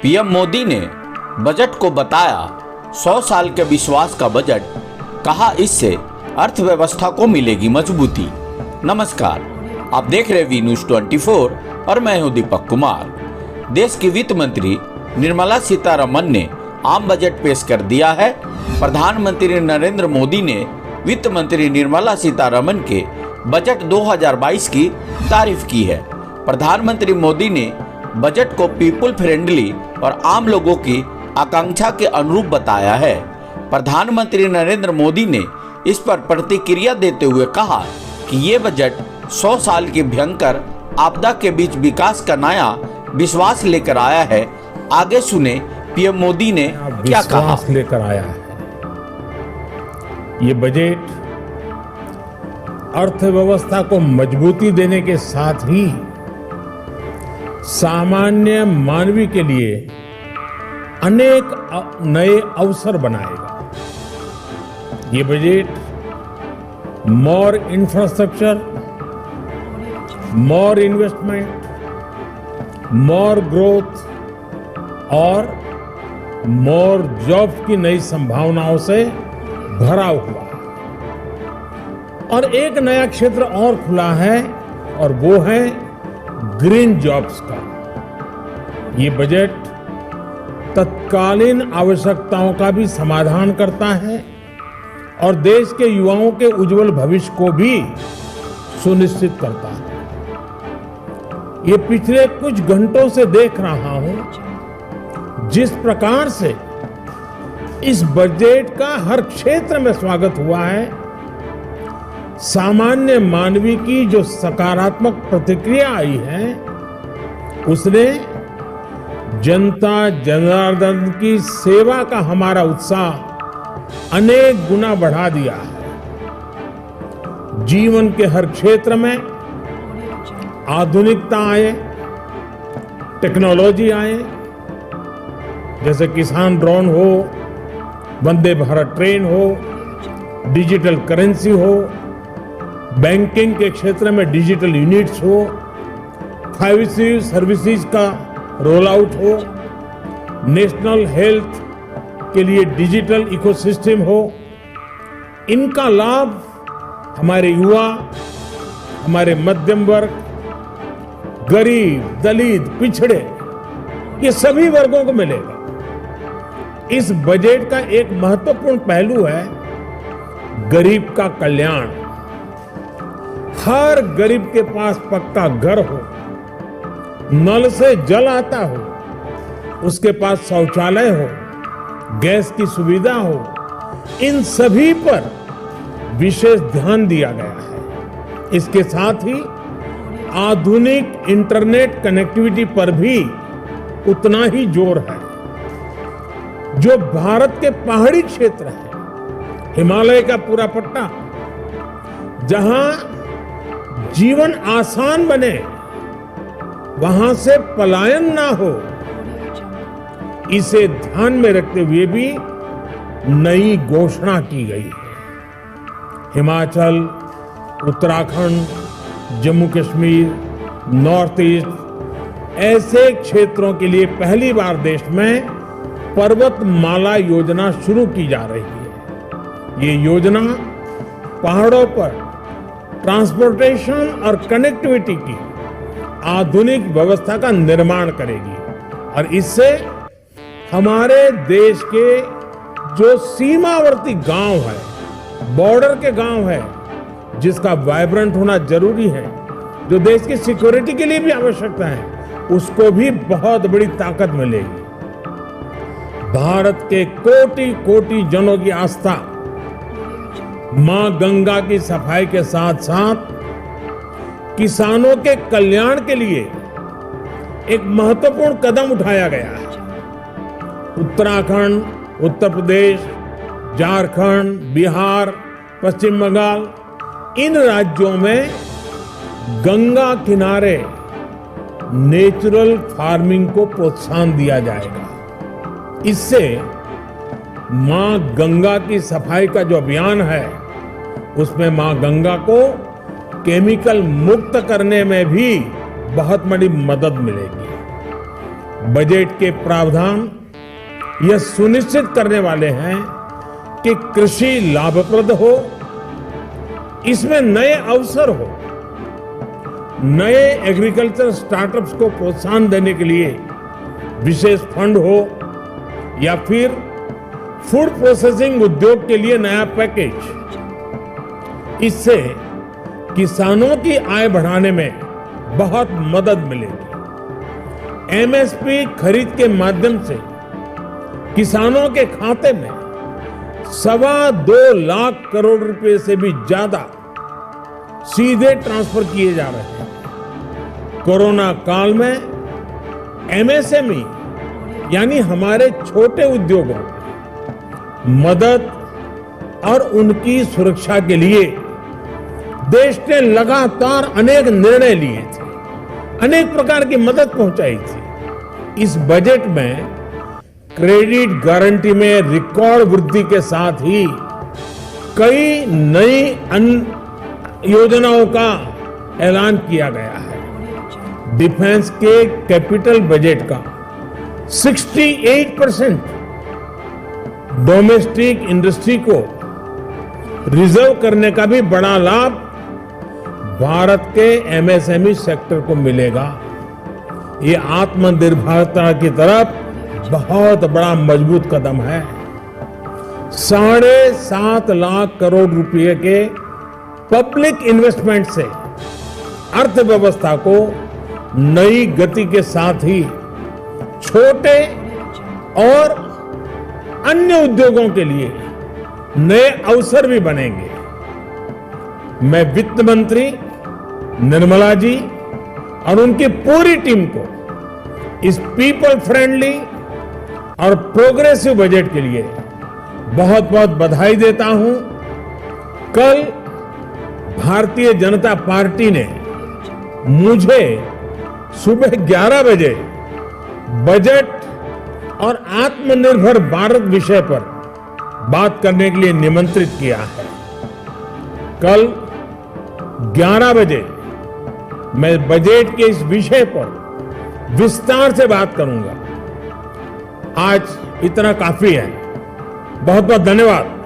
PM Modi ने budget को बताया 100 साल के विश्वास का बजट, कहा इससे अर्थव्यवस्था को मिलेगी मजबूती। नमस्कार, आप देख रहे वी न्यूज 24 और मैं हूं दीपक कुमार। देश की वित्त मंत्री निर्मला सीतारमन ने आम बजट पेश कर दिया है। प्रधानमंत्री नरेंद्र मोदी ने वित्त मंत्री निर्मला सीतारमन के बजट 2022 की तारीफ की है। प्रधानमंत्री मोदी ने बजट को पीपुल फ्रेंडली और आम लोगों की आकांक्षा के अनुरूप बताया है। प्रधानमंत्री नरेंद्र मोदी ने इस पर प्रतिक्रिया देते हुए कहा कि ये बजट 100 साल की भयंकर आपदा के बीच विकास का नया विश्वास लेकर आया है। आगे सुने पीएम मोदी ने क्या कहा। लेकर आया है ये बजट अर्थव्यवस्था को मजबूती देने के साथ ही सामान्य मानवी के लिए अनेक नए अवसर बनाएगा। ये बजट मोर इंफ्रास्ट्रक्चर, मोर इन्वेस्टमेंट, मोर ग्रोथ और मोर जॉब्स की नई संभावनाओं से भरा हुआ है। और एक नया क्षेत्र और खुला है और वो है ग्रीन जॉब्स का। ये बजट तत्कालीन आवश्यकताओं का भी समाधान करता है और देश के युवाओं के उज्जवल भविष्य को भी सुनिश्चित करता है। ये पिछले कुछ घंटों से देख रहा हूं जिस प्रकार से इस बजट का हर क्षेत्र में स्वागत हुआ है। सामान्य मानवी की जो सकारात्मक प्रतिक्रिया आई है उसने जनता जनार्दन की सेवा का हमारा उत्साह अनेक गुना बढ़ा दिया है। जीवन के हर क्षेत्र में आधुनिकता आए, टेक्नोलॉजी आए, जैसे किसान ड्रोन हो, वंदे भारत ट्रेन हो, डिजिटल करेंसी हो, बैंकिंग के क्षेत्र में डिजिटल यूनिट्स हो, 5G सर्विसेज का रोल आउट हो, नेशनल हेल्थ के लिए डिजिटल इकोसिस्टम हो। इनका लाभ हमारे युवा, हमारे मध्यम वर्ग, गरीब, दलित, पिछड़े, ये सभी वर्गों को मिलेगा। इस बजट का एक महत्वपूर्ण पहलू है गरीब का कल्याण। हर गरीब के पास पक्का घर हो, नल से जल आता हो, उसके पास शौचालय हो, गैस की सुविधा हो, इन सभी पर विशेष ध्यान दिया गया है। इसके साथ ही आधुनिक इंटरनेट कनेक्टिविटी पर भी उतना ही जोर है। जो भारत के पहाड़ी क्षेत्र है, हिमालय का पूरा पट्टा, जहां जीवन आसान बने, वहां से पलायन ना हो, इसे ध्यान में रखते हुए भी नई घोषणा की गई है। हिमाचल, उत्तराखंड, जम्मू कश्मीर, नॉर्थ ईस्ट ऐसे क्षेत्रों के लिए पहली बार देश में पर्वतमाला योजना शुरू की जा रही है। ये योजना पहाड़ों पर ट्रांसपोर्टेशन और कनेक्टिविटी की आधुनिक व्यवस्था का निर्माण करेगी और इससे हमारे देश के जो सीमावर्ती गांव है, बॉर्डर के गांव है, जिसका वाइब्रेंट होना जरूरी है, जो देश की सिक्योरिटी के लिए भी आवश्यकता है, उसको भी बहुत बड़ी ताकत मिलेगी। भारत के कोटि कोटि जनों की आस्था मां गंगा की सफाई के साथ साथ किसानों के कल्याण के लिए एक महत्वपूर्ण कदम उठाया गया है। उत्तराखंड, उत्तर प्रदेश, झारखंड, बिहार, पश्चिम बंगाल, इन राज्यों में गंगा किनारे नेचुरल फार्मिंग को प्रोत्साहन दिया जाएगा। इससे मां गंगा की सफाई का जो अभियान है, उसमें मां गंगा को केमिकल मुक्त करने में भी बहुत बड़ी मदद मिलेगी। बजट के प्रावधान यह सुनिश्चित करने वाले हैं कि कृषि लाभप्रद हो, इसमें नए अवसर हो, नए एग्रीकल्चर स्टार्टअप्स को प्रोत्साहन देने के लिए विशेष फंड हो या फिर फूड प्रोसेसिंग उद्योग के लिए नया पैकेज। इससे किसानों की आय बढ़ाने में बहुत मदद मिलेगी। एमएसपी खरीद के माध्यम से किसानों के खाते में 2.25 लाख करोड़ रुपए से भी ज्यादा सीधे ट्रांसफर किए जा रहे हैं। कोरोना काल में एमएसएमई यानी हमारे छोटे उद्योगों को मदद और उनकी सुरक्षा के लिए देश ने लगातार अनेक निर्णय लिए थे, अनेक प्रकार की मदद पहुंचाई थी। इस बजट में क्रेडिट गारंटी में रिकॉर्ड वृद्धि के साथ ही कई नई योजनाओं का ऐलान किया गया है। डिफेंस के कैपिटल बजट का 68% डोमेस्टिक इंडस्ट्री को रिजर्व करने का भी बड़ा लाभ भारत के एमएसएमई सेक्टर को मिलेगा। ये आत्मनिर्भरता की तरफ बहुत बड़ा मजबूत कदम है। 7.5 लाख करोड़ रुपए के पब्लिक इन्वेस्टमेंट से अर्थव्यवस्था को नई गति के साथ ही छोटे और अन्य उद्योगों के लिए नए अवसर भी बनेंगे। मैं वित्त मंत्री निर्मला जी और उनकी पूरी टीम को इस पीपल फ्रेंडली और प्रोग्रेसिव बजट के लिए बहुत बहुत बधाई देता हूं। कल भारतीय जनता पार्टी ने मुझे सुबह 11 बजे बजट और आत्मनिर्भर भारत विषय पर बात करने के लिए निमंत्रित किया है। कल 11 बजे मैं बजट के इस विषय पर विस्तार से बात करूंगा। आज इतना काफी है। बहुत बहुत धन्यवाद।